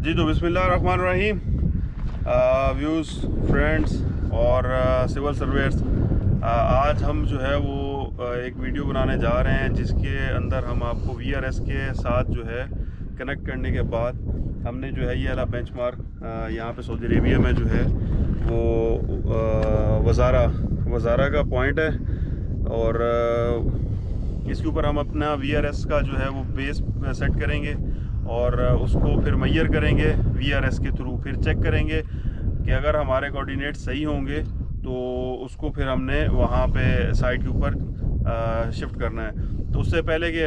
जी तो बिस्मिल्लाहिर्रहमानिर्रहीम views friends और सिविल सर्वेयर्स, आज हम जो है वो एक वीडियो बनाने जा रहे हैं जिसके अंदर हम आपको VRS के साथ जो है कनेक्ट करने के बाद हमने जो है ये वाला बेंचमार्क यहाँ पे सऊदी अरेबिया में जो है वो वज़ारा का पॉइंट है और इसके ऊपर हम अपना VRS का जो है वो बेस सेट करेंगे और उसको फिर मैयर करेंगे VRS के थ्रू। फिर चेक करेंगे कि अगर हमारे कोऑर्डिनेट सही होंगे तो उसको फिर हमने वहाँ पे साइट के ऊपर शिफ्ट करना है। तो उससे पहले कि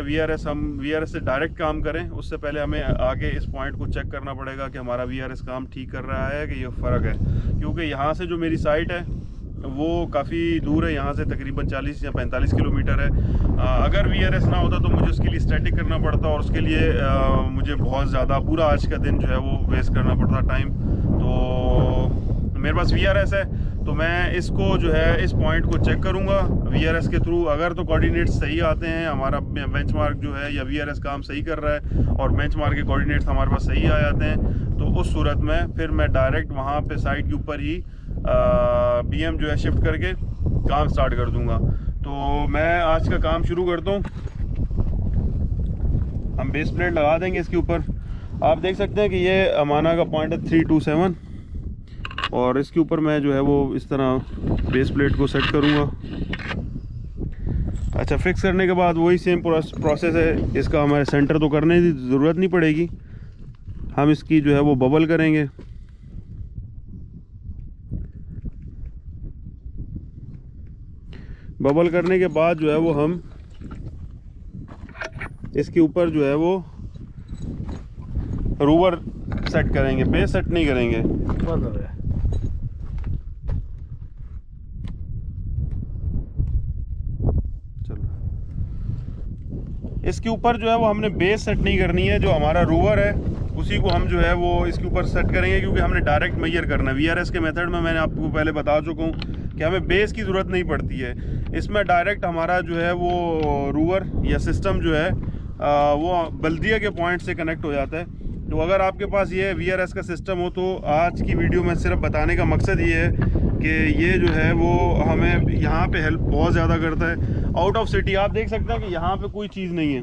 हम VRS से डायरेक्ट काम करें, उससे पहले हमें आगे इस पॉइंट को चेक करना पड़ेगा कि हमारा VRS काम ठीक कर रहा है कि ये फ़र्क है, क्योंकि यहाँ से जो मेरी साइट है वो काफ़ी दूर है, यहाँ से तकरीबन 40 या 45 किलोमीटर है। अगर VRS ना होता तो मुझे उसके लिए स्टैटिक करना पड़ता और उसके लिए मुझे बहुत ज़्यादा पूरा आज का दिन जो है वो वेस्ट करना पड़ता टाइम। तो मेरे पास VRS है तो मैं इसको जो है इस पॉइंट को चेक करूँगा VRS के थ्रू। अगर तो कोऑर्डिनेट्स सही आते हैं, हमारा बेंचमार्क जो है या VRS काम सही कर रहा है और बेंचमार्क के कोऑर्डिनेट्स हमारे पास सही आ जाते हैं, तो उस सूरत में फिर मैं डायरेक्ट वहाँ पे साइट के ऊपर ही BM जो है शिफ्ट करके काम स्टार्ट कर दूंगा। तो मैं आज का काम शुरू करता हूँ। हम बेस प्लेट लगा देंगे इसके ऊपर। आप देख सकते हैं कि ये अमाना का पॉइंट है 327 और इसके ऊपर मैं जो है वो इस तरह बेस प्लेट को सेट करूँगा। अच्छा, फिक्स करने के बाद वही सेम प्रोसेस है, इसका हमारे सेंटर तो करने की ज़रूरत नहीं पड़ेगी। हम इसकी जो है वो बबल करेंगे। बबल करने के बाद जो है वो हम इसके ऊपर जो है वो रूवर सेट करेंगे, बेस सेट नहीं करेंगे। चलो, इसके ऊपर जो है वो हमने बेस सेट नहीं करनी है, जो हमारा रूवर है उसी को हम जो है वो इसके ऊपर सेट करेंगे, क्योंकि हमने डायरेक्ट मैयर करना है। VRS के मेथड में मैंने आपको पहले बता चुका हूँ कि हमें बेस की ज़रूरत नहीं पड़ती है। इसमें डायरेक्ट हमारा जो है वो रूवर या सिस्टम जो है वो बल्दिया के पॉइंट से कनेक्ट हो जाता है। तो अगर आपके पास ये VRS का सिस्टम हो तो आज की वीडियो में सिर्फ बताने का मकसद ये है कि ये जो है वो हमें यहाँ पे हेल्प बहुत ज़्यादा करता है। आउट ऑफ सिटी आप देख सकते हैं कि यहाँ पे कोई चीज़ नहीं है।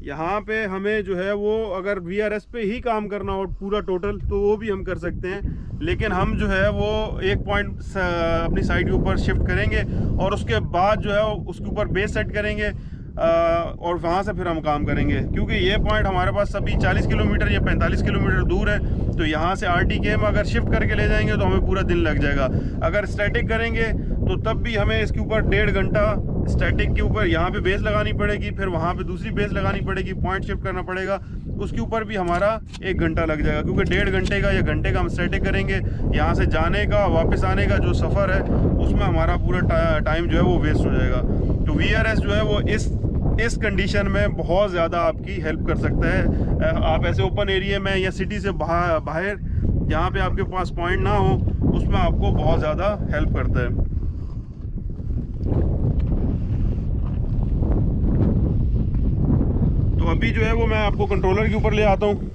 यहाँ पे हमें जो है वो अगर VRS पे ही काम करना हो पूरा टोटल तो वो भी हम कर सकते हैं, लेकिन हम जो है वो एक पॉइंट अपनी साइड के ऊपर शिफ्ट करेंगे और उसके बाद जो है उसके ऊपर बेस सेट करेंगे और वहाँ से फिर हम काम करेंगे। क्योंकि ये पॉइंट हमारे पास सभी 40 किलोमीटर या 45 किलोमीटर दूर है, तो यहाँ से RTK में अगर शिफ्ट करके ले जाएंगे तो हमें पूरा दिन लग जाएगा। अगर स्टैटिक करेंगे तो तब भी हमें इसके ऊपर 1.5 घंटा स्टैटिक के ऊपर यहाँ पे बेस लगानी पड़ेगी, फिर वहाँ पे दूसरी बेस लगानी पड़ेगी, पॉइंट शिफ्ट करना पड़ेगा, उसके ऊपर भी हमारा 1 घंटा लग जाएगा। क्योंकि 1.5 घंटे का या घंटे का हम स्टैटिक करेंगे, यहाँ से जाने का वापस आने का जो सफ़र है उसमें हमारा पूरा टाइम जो है वो वेस्ट हो जाएगा। तो VRS जो है वो इस कंडीशन में बहुत ज़्यादा आपकी हेल्प कर सकता है। आप ऐसे ओपन एरिया में या सिटी से बाहर जहाँ पे आपके पास पॉइंट ना हो उसमें आपको बहुत ज़्यादा हेल्प करता है। तो अभी जो है वो मैं आपको कंट्रोलर के ऊपर ले आता हूँ।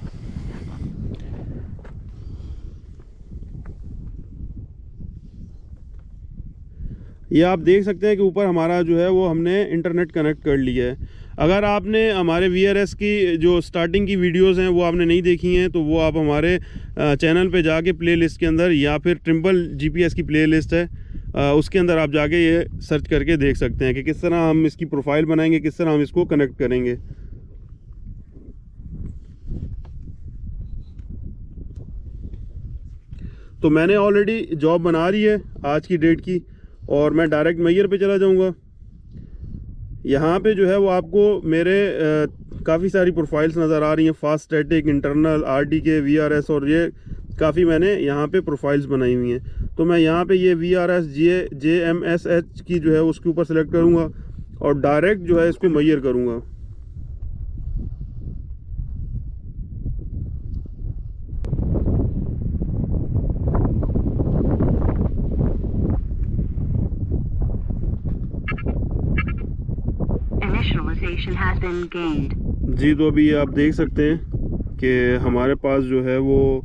ये आप देख सकते हैं कि ऊपर हमारा जो है वो हमने इंटरनेट कनेक्ट कर लिया है। अगर आपने हमारे VRS की जो स्टार्टिंग की वीडियोस हैं वो आपने नहीं देखी हैं तो वो आप हमारे चैनल पे जाके प्लेलिस्ट के अंदर, या फिर ट्रिम्पल GPS की प्लेलिस्ट है उसके अंदर आप जाके ये सर्च करके देख सकते हैं कि किस तरह हम इसकी प्रोफाइल बनाएंगे, किस तरह हम इसको कनेक्ट करेंगे। तो मैंने ऑलरेडी जॉब बना रही है आज की डेट की और मैं डायरेक्ट मैयर पे चला जाऊंगा। यहाँ पे जो है वो आपको मेरे काफ़ी सारी प्रोफाइल्स नज़र आ रही हैं, fast static, internal, RTK, VRS, और ये काफ़ी मैंने यहाँ पे प्रोफाइल्स बनाई हुई हैं। तो मैं यहाँ पे ये VRS JMSH की जो है उसके ऊपर सेलेक्ट करूँगा और डायरेक्ट जो है इसको मैयर करूँगा। Initialization has been gained. जी, तो अभी आप देख सकते हैं कि हमारे पास जो है वो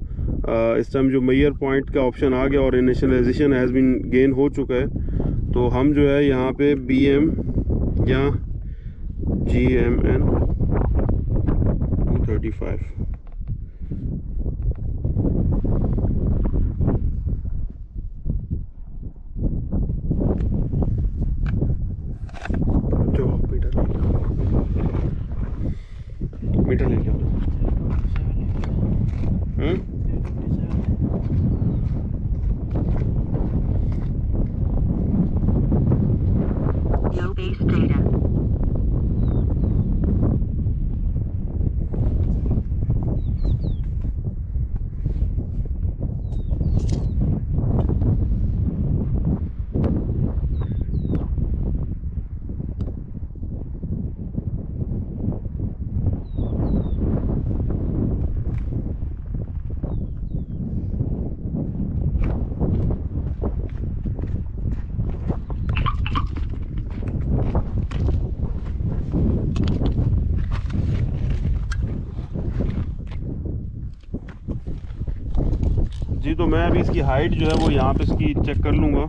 इस टाइम जो मेजर पॉइंट का ऑप्शन आ गया और इनिशियलाइजेशन हैज़ बीन गेन हो चुका है। तो हम जो है यहाँ पे BM या GMN 235 जो मीटर लेके आओ। No base data. जी, तो मैं अभी इसकी हाइट जो है वो यहाँ पे इसकी चेक कर लूँगा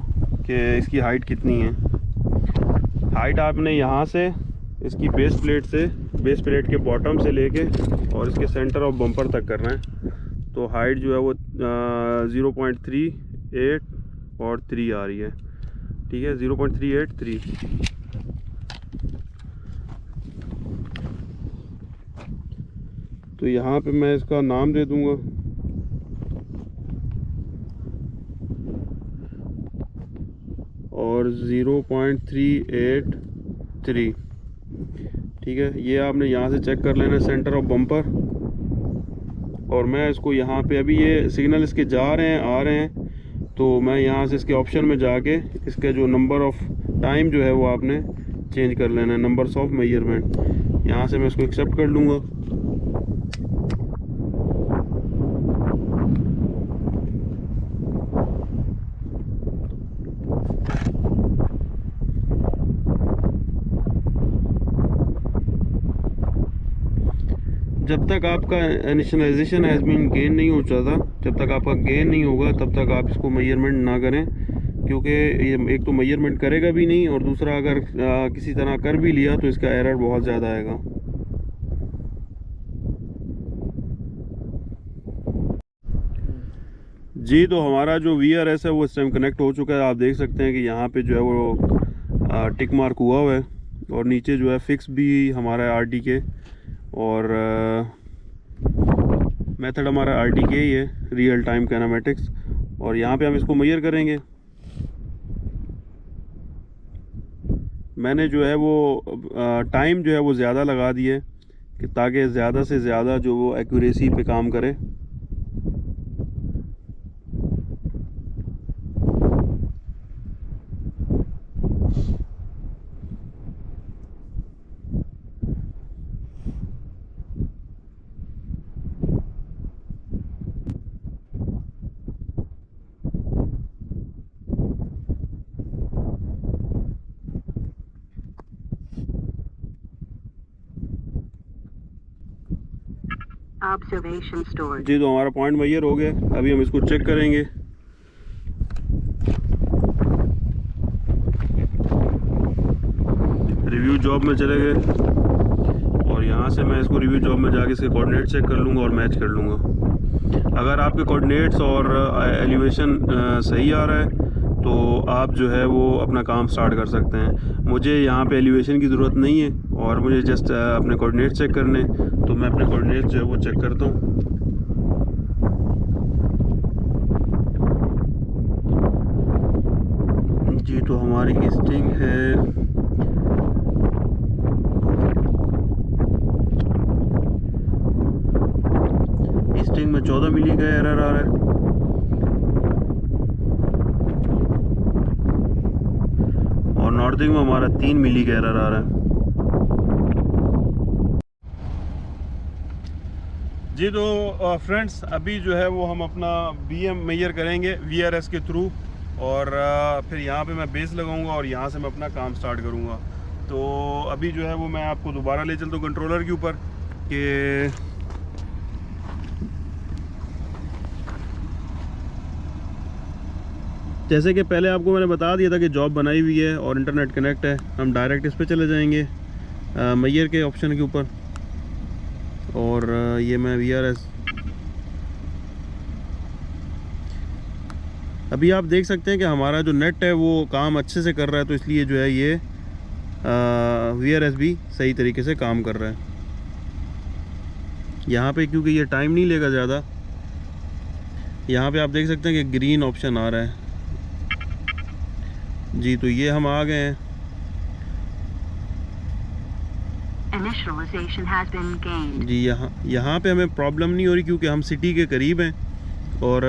कि इसकी हाइट कितनी है। हाइट आपने यहाँ से इसकी बेस प्लेट के बॉटम से लेके और इसके सेंटर ऑफ बम्पर तक करना है। तो हाइट जो है वो 0.38 और 3 आ रही है। ठीक है, 0.383। तो यहाँ पे मैं इसका नाम दे दूँगा, और 0.383। ठीक है, ये आपने यहाँ से चेक कर लेना सेंटर ऑफ बम्पर। और मैं इसको यहाँ पे अभी ये सिग्नल इसके जा रहे हैं आ रहे हैं, तो मैं यहाँ से इसके ऑप्शन में जाके इसका जो नंबर ऑफ़ टाइम जो है वो आपने चेंज कर लेना है, नंबर्स ऑफ मेजरमेंट। यहाँ से मैं इसको एक्सेप्ट कर लूँगा। जब तक आपका इनिशियलाइजेशन हैज़ बीन गेन नहीं हो जाता, जब तक आपका गेन नहीं होगा तब तक आप इसको मेजरमेंट ना करें, क्योंकि ये एक तो मेजरमेंट करेगा भी नहीं, और दूसरा अगर किसी तरह कर भी लिया तो इसका एरर बहुत ज़्यादा आएगा। जी, तो हमारा जो VRS है वो इस टाइम कनेक्ट हो चुका है। आप देख सकते हैं कि यहाँ पे जो है वो टिक मार्क हुआ है, और नीचे जो है फिक्स भी हमारा है RTK, और मेथड हमारा RTK ही है, रियल टाइम काइनेमेटिक्स। और यहाँ पे हम इसको मेजर करेंगे। मैंने जो है वो टाइम जो है वो ज़्यादा लगा दी है कि ताकि ज़्यादा से ज़्यादा जो वो एक्यूरेसी पे काम करे। Observation stored. जी, तो हमारा पॉइंट मेजर हो गया। अभी हम इसको चेक करेंगे। रिव्यू जॉब में चले गए, और यहाँ से मैं इसको रिव्यू जॉब में जाके इसके कोऑर्डिनेट चेक कर लूँगा और मैच कर लूँगा। अगर आपके कोऑर्डिनेट्स और एलिवेशन सही आ रहा है तो आप जो है वो अपना काम स्टार्ट कर सकते हैं। मुझे यहाँ पे एलिवेशन की ज़रूरत नहीं है, और मुझे जस्ट अपने कोऑर्डिनेट चेक करने, तो मैं अपने कोऑर्डिनेट जो है वो चेक करता हूँ। जी, तो हमारी ईस्टिंग है ईस्टिंग में 14 मिली का एरर आ रहा है, और नॉर्थिंग में हमारा 3 मिली का एरर आ रहा है। जी, तो फ्रेंड्स अभी जो है वो हम अपना BM मेजर करेंगे VRS के थ्रू, और फिर यहाँ पे मैं बेस लगाऊंगा और यहाँ से मैं अपना काम स्टार्ट करूँगा। तो अभी जो है वो मैं आपको दोबारा ले चलता हूँ कंट्रोलर के ऊपर कि जैसे कि पहले आपको मैंने बता दिया था कि जॉब बनाई हुई है और इंटरनेट कनेक्ट है, हम डायरेक्ट इस पे चले जाएंगे मैयर के ऑप्शन के ऊपर। और ये मैं VRS अभी आप देख सकते हैं कि हमारा जो नेट है वो काम अच्छे से कर रहा है, तो इसलिए जो है ये VRS भी सही तरीके से काम कर रहा है यहाँ पे, क्योंकि ये टाइम नहीं लेगा ज़्यादा। यहाँ पे आप देख सकते हैं कि ग्रीन ऑप्शन आ रहा है जी, तो ये हम आ गए हैं। Initialization has been gained. जी यहाँ पे हमें प्रॉब्लम नहीं हो रही क्योंकि हम सिटी के करीब हैं और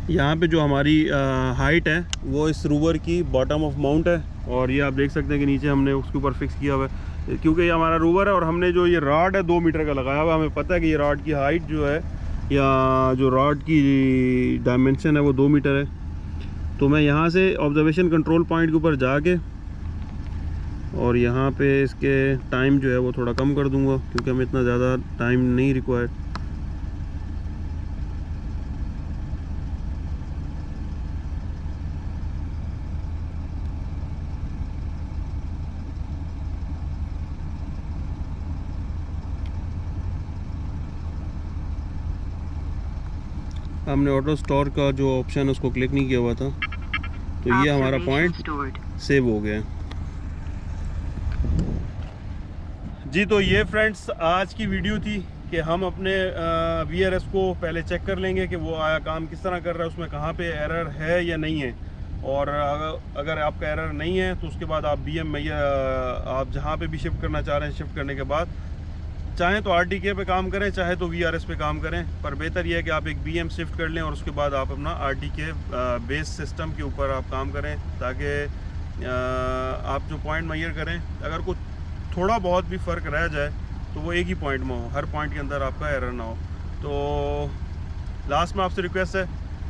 यहाँ पे जो हमारी हाइट है वो इस रूवर की बॉटम ऑफ माउंट है। और ये आप देख सकते हैं कि नीचे हमने उसके ऊपर फिक्स किया हुआ है क्योंकि ये हमारा रूवर है और हमने जो ये रॉड है 2 मीटर का लगाया हुआ है। हमें पता है कि ये रॉड की हाइट जो है या जो रॉड की डायमेंशन है वो 2 मीटर है। तो मैं यहाँ से ऑब्जर्वेशन कंट्रोल पॉइंट के ऊपर जाके और यहाँ पे इसके टाइम जो है वो थोड़ा कम कर दूँगा क्योंकि हमें इतना ज़्यादा टाइम नहीं रिक्वायर्ड। हमने ऑटो स्टोर का जो ऑप्शन है उसको क्लिक नहीं किया हुआ था, तो ये हमारा पॉइंट Stored. सेव हो गया जी। तो ये फ्रेंड्स आज की वीडियो थी कि हम अपने VRS को पहले चेक कर लेंगे कि वो आया काम किस तरह कर रहा है, उसमें कहाँ पे एरर है या नहीं है। और अगर आपका एरर नहीं है तो उसके बाद आप BM आप जहाँ पे भी शिफ्ट करना चाह रहे हैं, शिफ्ट करने के बाद चाहें तो RTK पे काम करें, चाहे तो VRS पे काम करें, पर बेहतर यह है कि आप एक BM शिफ्ट कर लें और उसके बाद आप अपना RTK बेस सिस्टम के ऊपर आप काम करें, ताकि आप जो पॉइंट मेजर करें अगर कुछ थोड़ा बहुत भी फ़र्क रह जाए तो वो एक ही पॉइंट में हो, हर पॉइंट के अंदर आपका एरर ना हो। तो लास्ट में आपसे रिक्वेस्ट है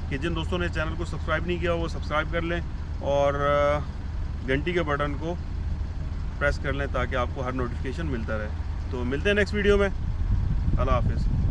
कि जिन दोस्तों ने चैनल को सब्सक्राइब नहीं किया वो सब्सक्राइब कर लें और घंटी के बटन को प्रेस कर लें ताकि आपको हर नोटिफिकेशन मिलता रहे। तो मिलते हैं नेक्स्ट वीडियो में। अल्लाह हाफिज़।